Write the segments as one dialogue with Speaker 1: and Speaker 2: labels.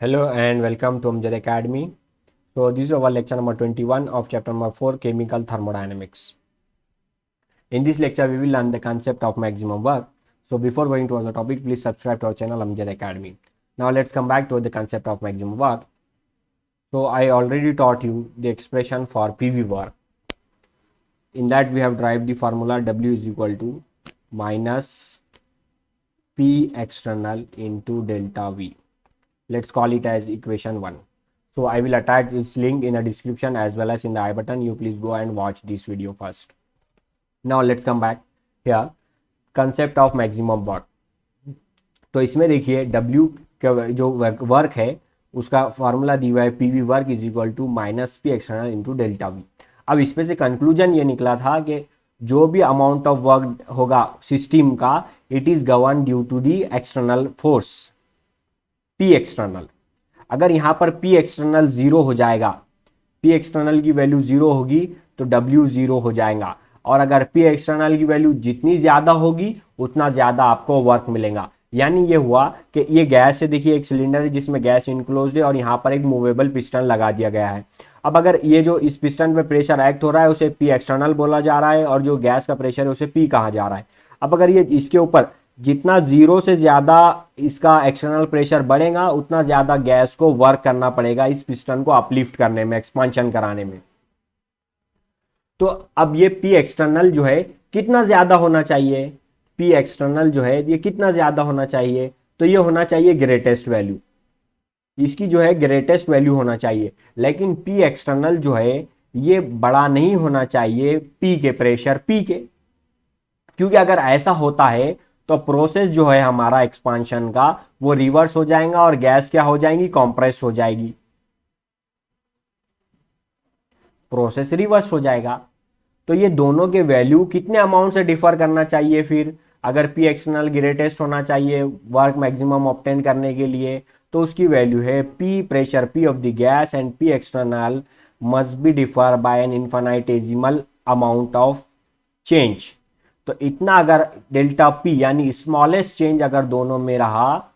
Speaker 1: Hello and welcome to Amjad Academy. So this is our lecture number 21 of chapter number 4 Chemical Thermodynamics. In this lecture we will learn the concept of maximum work. So before going to the topic, please subscribe to our channel Amjad Academy. Now let's come back to the concept of maximum work. So I already taught you the expression for PV work. In that we have derived the formula W is equal to minus P external into delta V. Let's call it as equation 1. So I will attach this link in the description as well as in the I button. You please go and watch this video first. Now let's come back here. Concept of maximum work. तो इसमें देखिए W का जो work है उसका formula दिया है PV work is equal to minus P external into delta V. अब इसमें से कंक्लूजन ये निकला था कि जो भी अमाउंट ऑफ वर्क होगा सिस्टम का it is govern due to the external force P external. अगर यहाँ पर P एक्सटर्नल जीरो हो जाएगा, P एक्सटर्नल की वैल्यू जीरो होगी तो W जीरो हो जाएगा. और अगर P एक्सटर्नल की वैल्यू जितनी ज्यादा होगी उतना ज्यादा आपको वर्क मिलेगा. यानी ये हुआ कि ये गैस है, देखिए एक सिलेंडर है जिसमें गैस इनक्लोज्ड है और यहाँ पर एक मूवेबल पिस्टन लगा दिया गया है. अब अगर ये जो इस पिस्टन पे प्रेशर एक्ट हो रहा है उसे P एक्सटर्नल बोला जा रहा है और जो गैस का प्रेशर है उसे P कहा जा रहा है. अब अगर ये इसके ऊपर जितना जीरो से ज्यादा इसका एक्सटर्नल प्रेशर बढ़ेगा उतना ज्यादा गैस को वर्क करना पड़ेगा इस पिस्टन को अपलिफ्ट करने में, एक्सपांशन कराने में. तो अब ये P एक्सटर्नल जो है कितना ज्यादा होना चाहिए, P एक्सटर्नल जो है ये कितना ज्यादा होना चाहिए, तो ये होना चाहिए ग्रेटेस्ट वैल्यू. इसकी जो है ग्रेटेस्ट वैल्यू होना चाहिए. लेकिन P एक्सटर्नल जो है ये बड़ा नहीं होना चाहिए P के प्रेशर P के, क्योंकि अगर ऐसा होता है तो प्रोसेस जो है हमारा एक्सपांशन का वो रिवर्स हो जाएगा और गैस क्या हो जाएगी, कंप्रेस हो जाएगी, प्रोसेस रिवर्स हो जाएगा. तो ये दोनों के वैल्यू कितने अमाउंट से डिफर करना चाहिए फिर, अगर P एक्सटर्नल ग्रेटेस्ट होना चाहिए वर्क मैक्सिमम ऑब्टेन करने के लिए तो उसकी वैल्यू है P pressure P of the gas and P external must be differ by an infinitesimal amount of change. तो इतना अगर डेल्टा P यानी स्मॉलेस्ट चेंज अगर दोनों में रहा,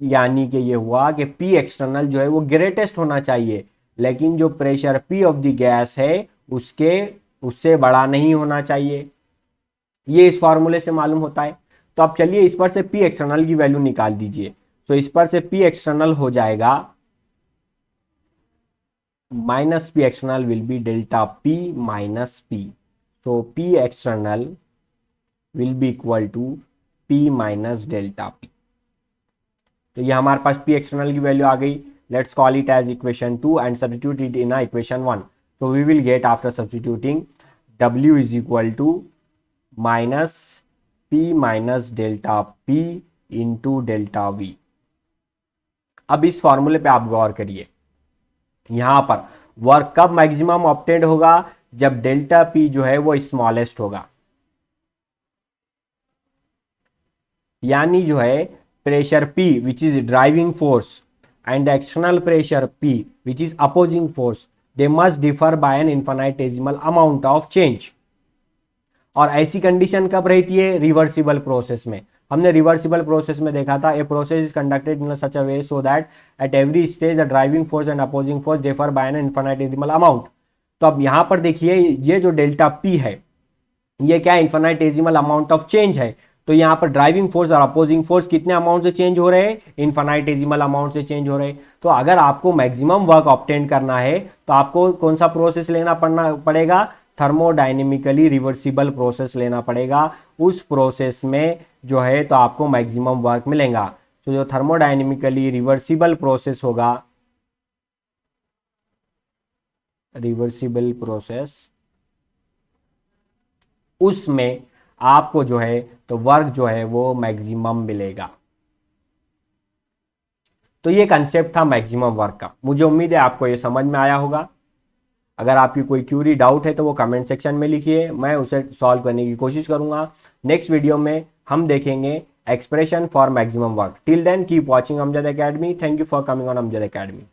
Speaker 1: यानी कि ये हुआ कि P एक्सटर्नल जो है वो ग्रेटेस्ट होना चाहिए लेकिन जो pressure P of the gas है उससे बड़ा नहीं होना चाहिए. ये इस फॉर्मूले से मालूम होता है. तो अब चलिए इस पर से P एक्सटर्नल की वैल्यू निकाल दीजिए. तो इस पर से P एक्सटर्नल हो जाएगा minus P external will be delta P minus P. So P external will be equal to P minus delta P. तो ये हमारे पास P external की वैल्यू आ गई. Let's call it as equation 2 and substitute it in equation 1. So we will get after substituting W is equal to minus P minus delta P into delta V. अब इस फॉर्मूले पे आप गौर करिए. यहां पर वर्क कब मैक्सिमम ऑब्टेन्ड होगा, जब डेल्टा P जो है वो स्मॉलेस्ट होगा. यानी जो है pressure P which is driving force and external pressure P which is opposing force they must differ by an infinitesimal amount of change. और ऐसी कंडीशन कब रहती है, रिवर्सिबल प्रोसेस में. हमने रिवर्सिबल प्रोसेस में देखा था a process is conducted in such a way so that at every stage the driving force and opposing force differ by an infinitesimal amount. तो अब यहां पर देखिए ये जो डेल्टा P है ये क्या इन्फिनिटेसिमल अमाउंट ऑफ चेंज है. तो यहाँ पर ड्राइविंग फोर्स और अपोजिंग फोर्स कितने अमाउंट से चेंज हो रहे हैं, इन्फिनिटेसिमल अमाउंट से चेंज हो रहे हैं. तो अगर आपको मैक्सिमम वर्क ऑब्टेन करना है तो आपको कौन सा प्रोसेस लेना पड़ेगा, थर्मोडायनेमिकली रिवर्सिबल प्रोसेस लेना पड़ेगा. उस प्रोसेस में जो है तो आपको मैक्सिमम वर्क मिलेगा. तो जो थर्मोडायनेमिकली रिवर्सिबल प्रोसेस होगा, रिवर्सिबल प्रोसेस, उसमें आपको जो है तो वर्क जो है वो मैक्सिमम मिलेगा. तो ये कंसेप्ट था मैक्सिमम वर्क का. मुझे उम्मीद है आपको ये समझ में आया होगा. अगर आपकी कोई क्यूरी डाउट है तो वो कमेंट सेक्शन में लिखिए, मैं उसे सॉल्व करने की कोशिश करूंगा. नेक्स्ट वीडियो में हम देखेंगे expression for maximum work. Till then keep watching Amjad academy. Thank you for coming on Amjad academy.